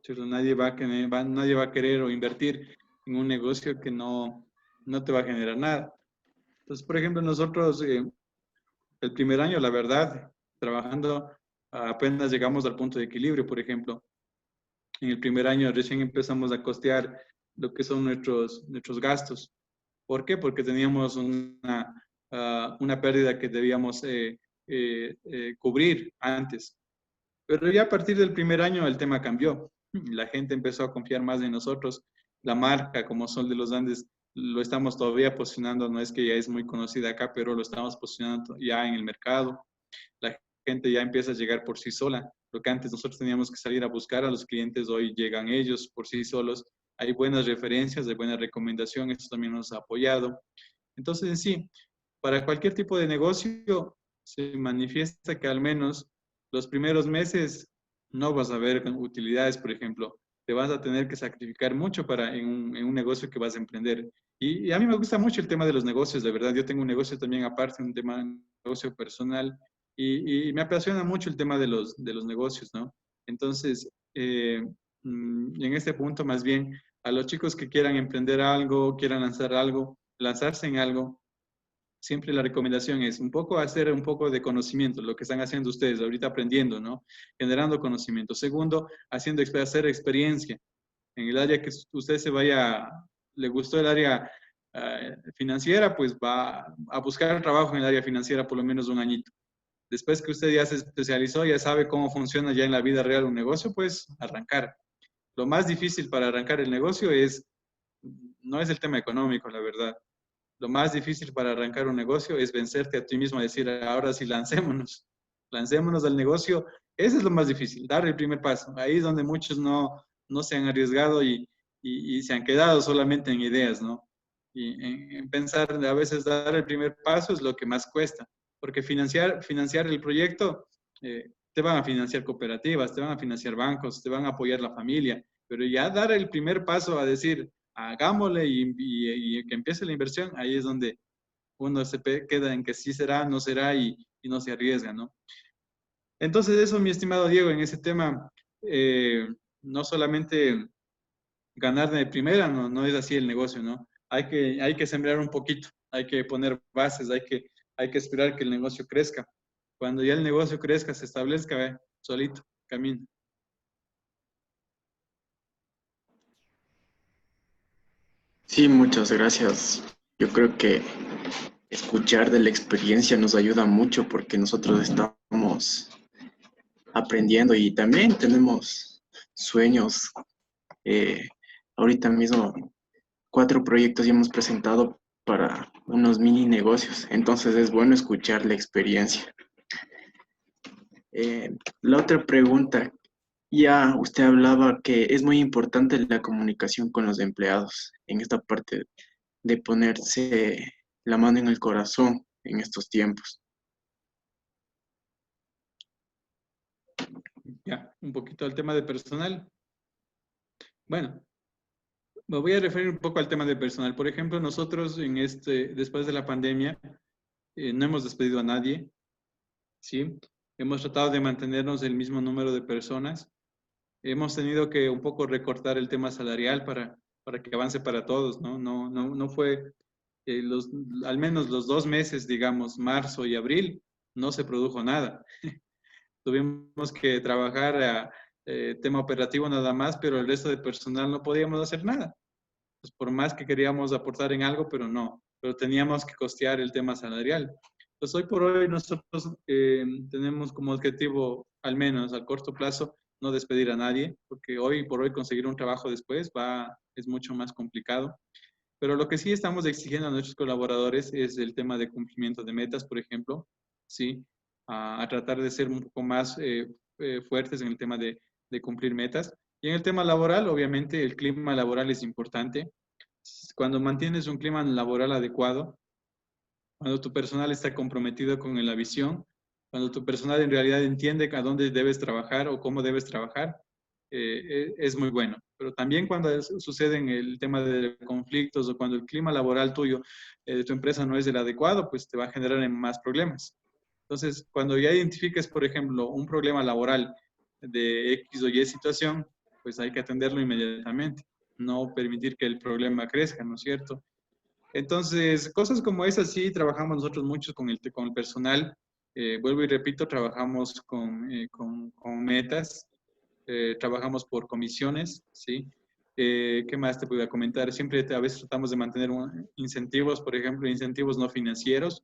¿Cierto? Nadie va a querer o invertir en un negocio que no te va a generar nada. Entonces, por ejemplo, nosotros el primer año, la verdad, trabajando, apenas llegamos al punto de equilibrio, por ejemplo. En el primer año recién empezamos a costear lo que son nuestros gastos. ¿Por qué? Porque teníamos una pérdida que debíamos cubrir antes. Pero ya a partir del primer año el tema cambió. La gente empezó a confiar más en nosotros. La marca como Sol de los Andes lo estamos todavía posicionando, no es que ya es muy conocida acá, pero lo estamos posicionando ya en el mercado. La gente ya empieza a llegar por sí sola. Lo que antes nosotros teníamos que salir a buscar a los clientes, hoy llegan ellos por sí solos. Hay buenas referencias, hay buena recomendación, esto también nos ha apoyado. Entonces, en sí, para cualquier tipo de negocio se manifiesta que al menos los primeros meses no vas a ver utilidades, por ejemplo. Te vas a tener que sacrificar mucho en un negocio que vas a emprender. Y a mí me gusta mucho el tema de los negocios, de verdad. Yo tengo un negocio también aparte, un tema de negocio personal, y me apasiona mucho el tema de los negocios, ¿no? Entonces, en este punto, más bien, a los chicos que quieran emprender algo, quieran lanzar algo, lanzarse en algo, siempre la recomendación es un poco hacer un poco de conocimiento, lo que están haciendo ustedes ahorita aprendiendo, ¿no? Generando conocimiento. Segundo, hacer experiencia. En el área que usted le gustó el área financiera, pues va a buscar trabajo en el área financiera por lo menos un añito. Después que usted ya se especializó, ya sabe cómo funciona ya en la vida real un negocio, pues arrancar. Lo más difícil para arrancar el negocio no es el tema económico, la verdad. Lo más difícil para arrancar un negocio es vencerte a ti mismo, a decir, ahora sí, lancémonos al negocio Ese es lo más difícil, dar el primer paso. Ahí es donde muchos no se han arriesgado y se han quedado solamente en ideas, ¿no? Y en pensar, a veces dar el primer paso es lo que más cuesta, porque financiar el proyecto, te van a financiar cooperativas, te van a financiar bancos, te van a apoyar la familia, pero ya dar el primer paso a decir, hagámosle y que empiece la inversión, ahí es donde uno queda en que sí será, no será y no se arriesga, ¿no? Entonces eso, mi estimado Diego, en ese tema, no solamente ganar de primera, no es así el negocio, ¿no? Hay que sembrar un poquito, hay que poner bases, hay que esperar que el negocio crezca. Cuando ya el negocio crezca, se establezca, solito, camina. Sí, muchas gracias. Yo creo que escuchar de la experiencia nos ayuda mucho porque nosotros estamos aprendiendo y también tenemos sueños. Eh, Ahorita mismo 4 proyectos ya hemos presentado para unos mini negocios, entonces es bueno escuchar la experiencia. La otra pregunta, ya usted hablaba que es muy importante la comunicación con los empleados en esta parte de ponerse la mano en el corazón en estos tiempos. Ya, un poquito al tema de personal. Bueno, me voy a referir un poco al tema de personal. Por ejemplo, nosotros después de la pandemia, no hemos despedido a nadie, ¿sí? Hemos tratado de mantenernos el mismo número de personas. Hemos tenido que un poco recortar el tema salarial para que avance para todos, ¿no? No fue, al menos los 2 meses, digamos, marzo y abril, no se produjo nada. Tuvimos que trabajar a tema operativo nada más, pero el resto de personal no podíamos hacer nada. Pues por más que queríamos aportar en algo, pero teníamos que costear el tema salarial. Pues hoy por hoy nosotros tenemos como objetivo, al menos al corto plazo, no despedir a nadie, porque hoy por hoy conseguir un trabajo después es mucho más complicado. Pero lo que sí estamos exigiendo a nuestros colaboradores es el tema de cumplimiento de metas, por ejemplo, ¿sí? A tratar de ser un poco más fuertes en el tema de cumplir metas. Y en el tema laboral, obviamente, el clima laboral es importante. Cuando mantienes un clima laboral adecuado, cuando tu personal está comprometido con la visión, cuando tu personal en realidad entiende a dónde debes trabajar o cómo debes trabajar, es muy bueno. Pero también cuando suceden el tema de conflictos o cuando el clima laboral tuyo, de tu empresa no es el adecuado, pues te va a generar más problemas. Entonces, cuando ya identifiques, por ejemplo, un problema laboral de X o Y situación, pues hay que atenderlo inmediatamente, no permitir que el problema crezca, ¿no es cierto? Entonces, cosas como esas sí trabajamos nosotros mucho con el personal. Vuelvo y repito, trabajamos con metas, trabajamos por comisiones, ¿sí? ¿Qué más te puedo comentar? Siempre a veces tratamos de mantener incentivos, por ejemplo, incentivos no financieros.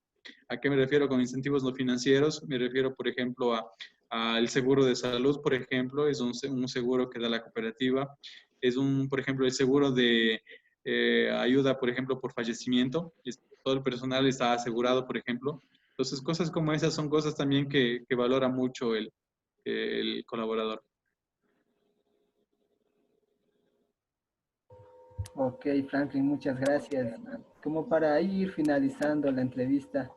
¿A qué me refiero con incentivos no financieros? Me refiero, por ejemplo, al seguro de salud, por ejemplo, es un seguro que da la cooperativa. Por ejemplo, el seguro de ayuda, por ejemplo, por fallecimiento. Todo el personal está asegurado, por ejemplo. Entonces, cosas como esas son cosas también que valora mucho el colaborador. Ok, Franklin, muchas gracias. Como para ir finalizando la entrevista,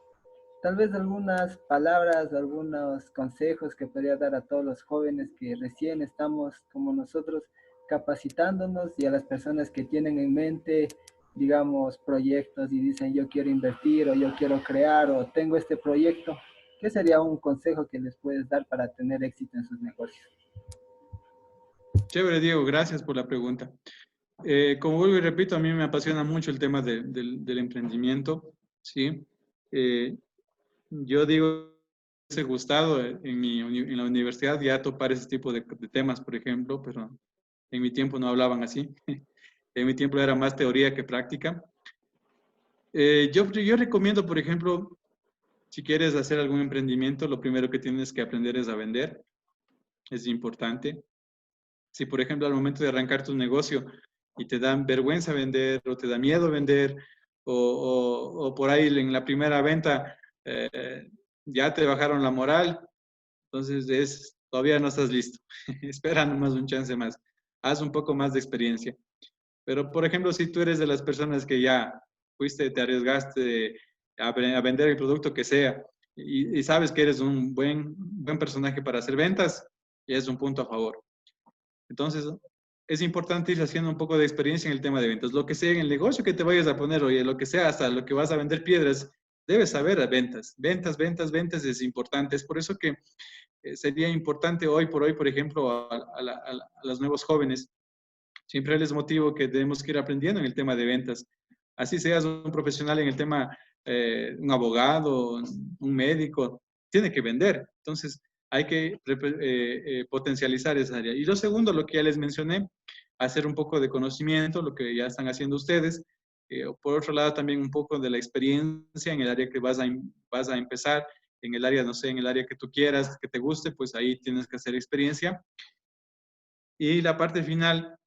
tal vez algunas palabras, algunos consejos que podría dar a todos los jóvenes que recién estamos como nosotros capacitándonos y a las personas que tienen en mente, digamos, proyectos y dicen yo quiero invertir o yo quiero crear o tengo este proyecto. ¿Qué sería un consejo que les puedes dar para tener éxito en sus negocios? Chévere, Diego, gracias por la pregunta. Como vuelvo y repito, a mí me apasiona mucho el tema del emprendimiento, ¿sí? Yo digo, me hubiese gustado en la universidad ya topar ese tipo de temas, por ejemplo, pero en mi tiempo no hablaban así. En mi tiempo era más teoría que práctica. Yo recomiendo, por ejemplo, si quieres hacer algún emprendimiento, lo primero que tienes que aprender es a vender. Es importante. Si, por ejemplo, al momento de arrancar tu negocio y te dan vergüenza vender o te da miedo vender o por ahí en la primera venta ya te bajaron la moral, entonces es todavía no estás listo. Espera nomás un chance más. Haz un poco más de experiencia. Pero, por ejemplo, si tú eres de las personas que ya fuiste, te arriesgaste a vender el producto que sea y sabes que eres un buen personaje para hacer ventas, ya es un punto a favor. Entonces, es importante ir haciendo un poco de experiencia en el tema de ventas. Lo que sea en el negocio que te vayas a poner, oye, lo que sea, hasta lo que vas a vender piedras, debes saber a ventas. Ventas, ventas, ventas es importante. Es por eso que sería importante hoy por hoy, por ejemplo, a los nuevos jóvenes, siempre les motivo que tenemos que ir aprendiendo en el tema de ventas. Así seas un profesional en el tema, un abogado, un médico, tiene que vender. Entonces, hay que potencializar esa área. Y lo segundo, lo que ya les mencioné, hacer un poco de conocimiento, lo que ya están haciendo ustedes. Por otro lado, también un poco de la experiencia en el área que vas a empezar, en el área, no sé, en el área que tú quieras, que te guste, pues ahí tienes que hacer experiencia. Y la parte final,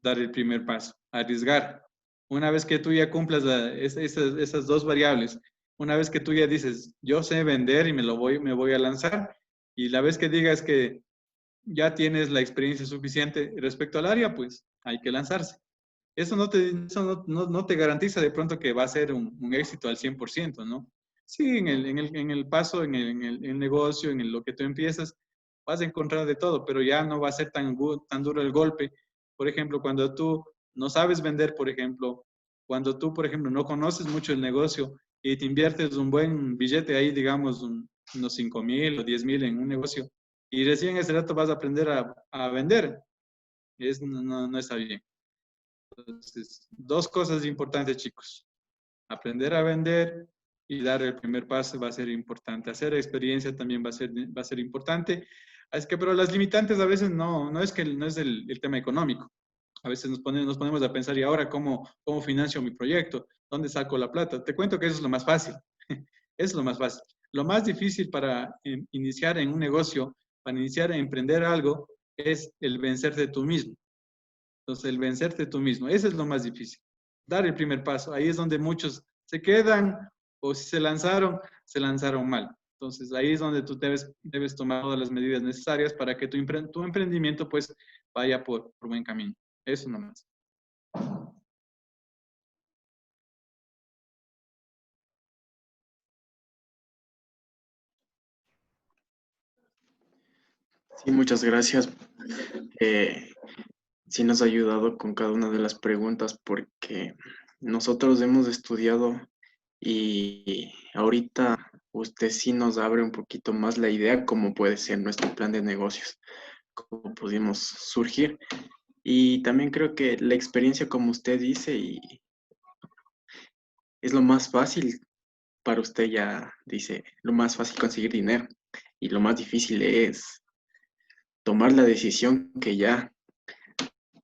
dar el primer paso, arriesgar. Una vez que tú ya cumplas esas dos variables, una vez que tú ya dices, yo sé vender y me voy a lanzar, y la vez que digas que ya tienes la experiencia suficiente respecto al área, pues hay que lanzarse. Eso no te garantiza de pronto que va a ser un éxito al 100%, ¿no? Sí, en el paso, en el negocio, lo que tú empiezas, vas a encontrar de todo, pero ya no va a ser tan duro el golpe. Por ejemplo, cuando tú no sabes vender, por ejemplo, cuando tú, por ejemplo, no conoces mucho el negocio y te inviertes un buen billete ahí, digamos, unos 5,000 o 10,000 en un negocio, y recién ese rato vas a aprender a vender, no está bien. Entonces, dos cosas importantes, chicos. Aprender a vender y dar el primer paso va a ser importante. Hacer experiencia también va a ser importante. Es que, pero las limitantes a veces no es que no es el tema económico. A veces nos ponemos a pensar, ¿y ahora cómo financio mi proyecto? ¿Dónde saco la plata? Te cuento que eso es lo más fácil. Es lo más fácil. Lo más difícil para iniciar en un negocio, para iniciar a emprender algo, es el vencerte tú mismo. Entonces, el vencerte tú mismo, eso es lo más difícil. Dar el primer paso. Ahí es donde muchos se quedan o si se lanzaron mal. Entonces, ahí es donde tú debes tomar todas las medidas necesarias para que tu emprendimiento pues vaya por buen camino. Eso nomás. Sí, muchas gracias. Sí nos ha ayudado con cada una de las preguntas porque nosotros hemos estudiado y ahorita usted sí nos abre un poquito más la idea cómo puede ser nuestro plan de negocios, cómo pudimos surgir. Y también creo que la experiencia, como usted dice, y es lo más fácil para usted, ya dice, lo más fácil conseguir dinero y lo más difícil es tomar la decisión que ya,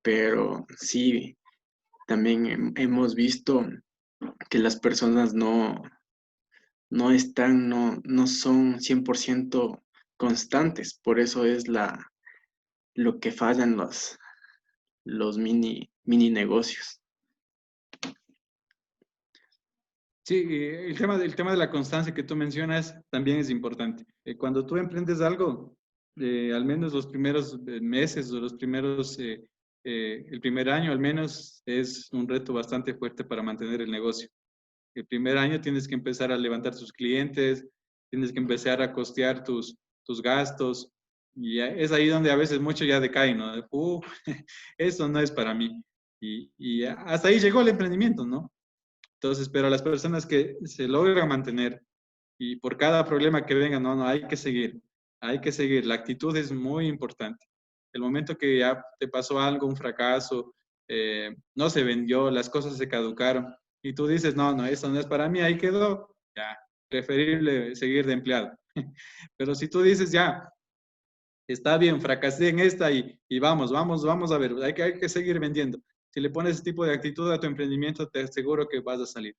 pero sí, también hemos visto que las personas no son 100% constantes, por eso es lo que fallan los mini negocios. Sí, el tema de la constancia que tú mencionas también es importante. Cuando tú emprendes algo, al menos los primeros meses o el primer año al menos es un reto bastante fuerte para mantener el negocio. El primer año tienes que empezar a levantar tus clientes, tienes que empezar a costear tus gastos, y es ahí donde a veces mucho ya decae, ¿no? Eso no es para mí. Y hasta ahí llegó el emprendimiento, ¿no? Entonces, pero las personas que se logran mantener y por cada problema que venga, no, hay que seguir, hay que seguir. La actitud es muy importante. El momento que ya te pasó algo, un fracaso, no se vendió, las cosas se caducaron y tú dices, no, esto no es para mí, ahí quedó, ya, preferible seguir de empleado. Pero si tú dices, ya, está bien, fracasé en esta y vamos a ver, hay que seguir vendiendo. Si le pones ese tipo de actitud a tu emprendimiento, te aseguro que vas a salir.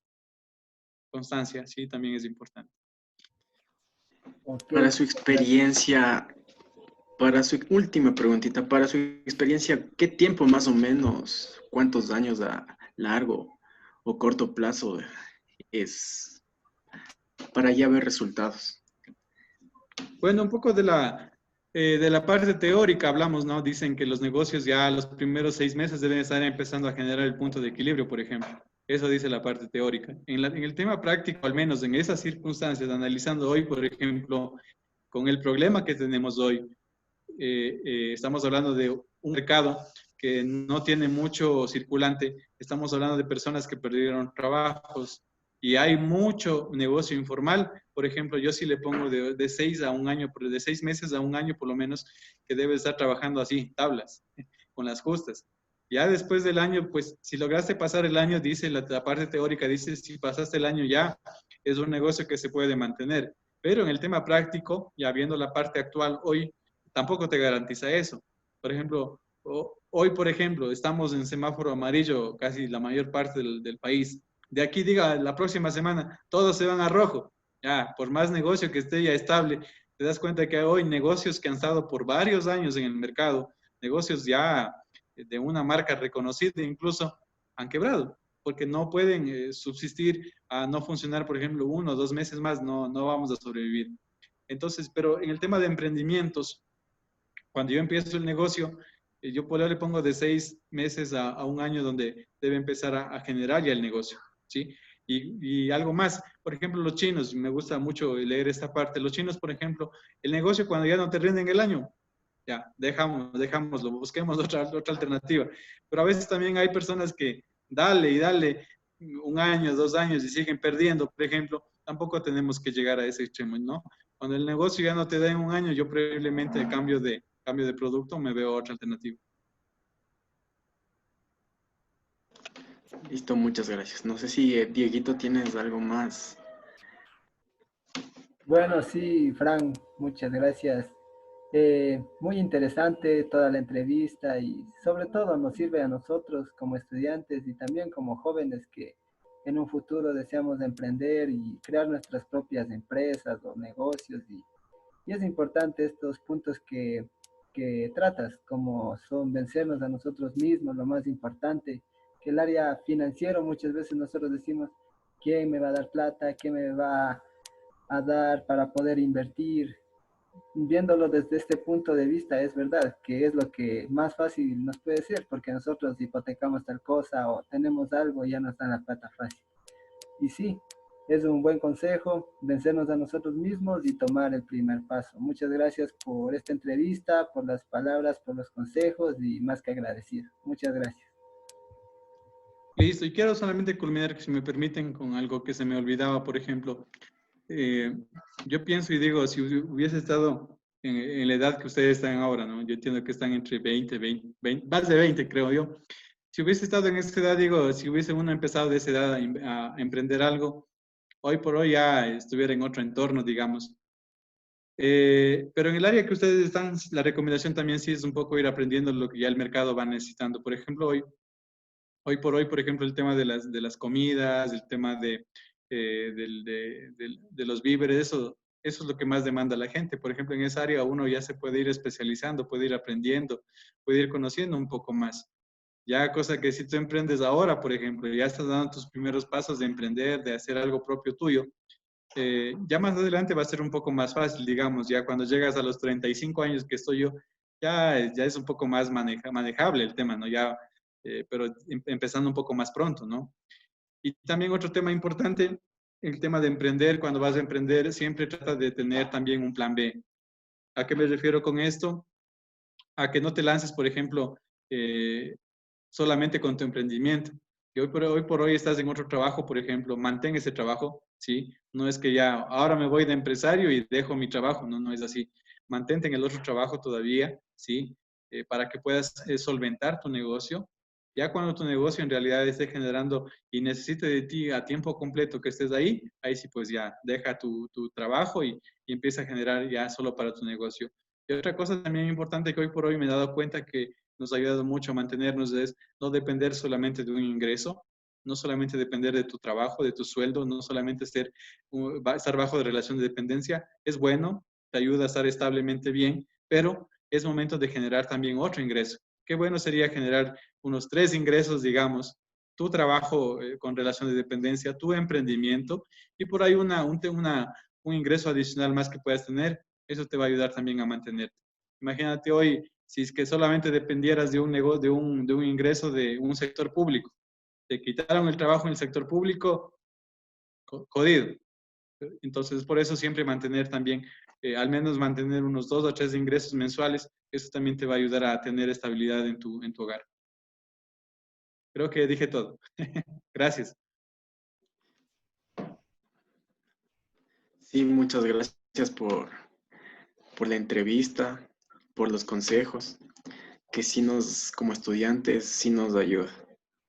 Constancia, sí, también es importante. Ok, Para su experiencia, para su última preguntita, para su experiencia, ¿qué tiempo más o menos, cuántos años a largo o corto plazo es para ya ver resultados? Bueno, un poco De la parte teórica hablamos, ¿no? Dicen que los negocios ya los primeros 6 meses deben estar empezando a generar el punto de equilibrio, por ejemplo. Eso dice la parte teórica. En el tema práctico, al menos en esas circunstancias, analizando hoy, por ejemplo, con el problema que tenemos hoy, estamos hablando de un mercado que no tiene mucho circulante, estamos hablando de personas que perdieron trabajos y hay mucho negocio informal. Por ejemplo, yo sí le pongo de 6 a un año, de 6 meses a un año por lo menos, que debe estar trabajando así, tablas, con las justas. Ya después del año, pues si lograste pasar el año, dice la parte teórica, dice si pasaste el año ya, es un negocio que se puede mantener. Pero en el tema práctico, ya viendo la parte actual hoy, tampoco te garantiza eso. Por ejemplo, hoy, por ejemplo, estamos en semáforo amarillo casi la mayor parte del país. De aquí, diga, la próxima semana, todos se van a rojo. Ya, por más negocio que esté ya estable, te das cuenta que hoy negocios que han estado por varios años en el mercado, negocios ya de una marca reconocida incluso, han quebrado, porque no pueden subsistir a no funcionar, por ejemplo, 1 o 2 meses más, no vamos a sobrevivir. Entonces, pero en el tema de emprendimientos, cuando yo empiezo el negocio, yo por ahí le pongo de 6 meses a un año donde debe empezar a generar ya el negocio, ¿sí? Y algo más, por ejemplo, los chinos, me gusta mucho leer esta parte, los chinos, por ejemplo, el negocio cuando ya no te rinden el año, ya, dejámoslo, busquemos otra alternativa. Pero a veces también hay personas que dale y dale 1 año, 2 años y siguen perdiendo, por ejemplo, tampoco tenemos que llegar a ese extremo, ¿no? Cuando el negocio ya no te da en 1 año, yo probablemente cambio de producto, me veo otra alternativa. Listo, muchas gracias. No sé si Dieguito tienes algo más. Bueno, sí, Fran, muchas gracias. Muy interesante toda la entrevista y sobre todo nos sirve a nosotros como estudiantes y también como jóvenes que en un futuro deseamos emprender y crear nuestras propias empresas o negocios y es importante estos puntos que tratas, como son vencernos a nosotros mismos, lo más importante, que el área financiero muchas veces nosotros decimos, ¿quién me va a dar plata? ¿Quién me va a dar para poder invertir? Viéndolo desde este punto de vista, es verdad que es lo que más fácil nos puede ser, porque nosotros hipotecamos tal cosa o tenemos algo y ya nos dan la plata fácil. Y sí, es un buen consejo, vencernos a nosotros mismos y tomar el primer paso. Muchas gracias por esta entrevista, por las palabras, por los consejos y más que agradecido. Muchas gracias. Listo, y quiero solamente culminar, si me permiten, con algo que se me olvidaba, por ejemplo. Yo pienso y digo, si hubiese estado en la edad que ustedes están ahora, ¿no? Yo entiendo que están entre 20, más de 20, creo yo. Si hubiese estado en esa edad, digo, si hubiese uno empezado de esa edad a emprender algo, hoy por hoy ya estuviera en otro entorno, digamos. Pero en el área que ustedes están, la recomendación también sí es un poco ir aprendiendo lo que ya el mercado va necesitando. Por ejemplo, hoy por hoy, por ejemplo, el tema de las comidas, el tema de los víveres, eso es lo que más demanda la gente. Por ejemplo, en esa área uno ya se puede ir especializando, puede ir aprendiendo, puede ir conociendo un poco más. Ya cosa que si tú emprendes ahora, por ejemplo, ya estás dando tus primeros pasos de emprender, de hacer algo propio tuyo, ya más adelante va a ser un poco más fácil, digamos, ya cuando llegas a los 35 años que estoy yo, ya es un poco más manejable el tema, ¿no? Ya, pero empezando un poco más pronto, ¿no? Y también otro tema importante, el tema de emprender, cuando vas a emprender, siempre trata de tener también un plan B. ¿A qué me refiero con esto? A que no te lances, por ejemplo, solamente con tu emprendimiento. Y hoy por hoy estás en otro trabajo, por ejemplo, mantén ese trabajo, ¿sí? No es que ya ahora me voy de empresario y dejo mi trabajo, no es así. Mantente en el otro trabajo todavía, ¿sí? Para que puedas solventar tu negocio. Ya cuando tu negocio en realidad esté generando y necesite de ti a tiempo completo que estés ahí sí pues ya deja tu trabajo y empieza a generar ya solo para tu negocio. Y otra cosa también importante que hoy por hoy me he dado cuenta que nos ha ayudado mucho a mantenernos es no depender solamente de un ingreso, no solamente depender de tu trabajo, de tu sueldo, no solamente estar bajo de relación de dependencia. Es bueno, te ayuda a estar establemente bien, pero es momento de generar también otro ingreso. Qué bueno sería generar unos 3 ingresos, digamos, tu trabajo con relación de dependencia, tu emprendimiento y por ahí un ingreso adicional más que puedas tener. Eso te va a ayudar también a mantenerte. Imagínate hoy, si es que solamente dependieras de un negocio, de un ingreso de un sector público, te quitaron el trabajo en el sector público, jodido. Entonces, por eso siempre mantener también, al menos mantener unos 2 o 3 ingresos mensuales, eso también te va a ayudar a tener estabilidad en tu hogar. Creo que dije todo. Gracias. Sí, muchas gracias por la entrevista, por los consejos, que sí nos, como estudiantes, sí nos ayuda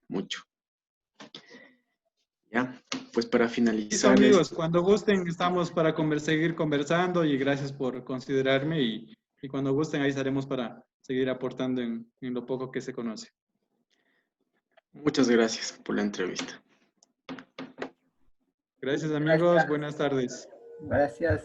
mucho. Ya, pues para Listo, finalizar, amigos, cuando gusten estamos para seguir conversando y gracias por considerarme y cuando gusten ahí estaremos para seguir aportando en lo poco que se conoce. muchas gracias por la entrevista. Gracias, amigos. Gracias. Buenas tardes. Gracias.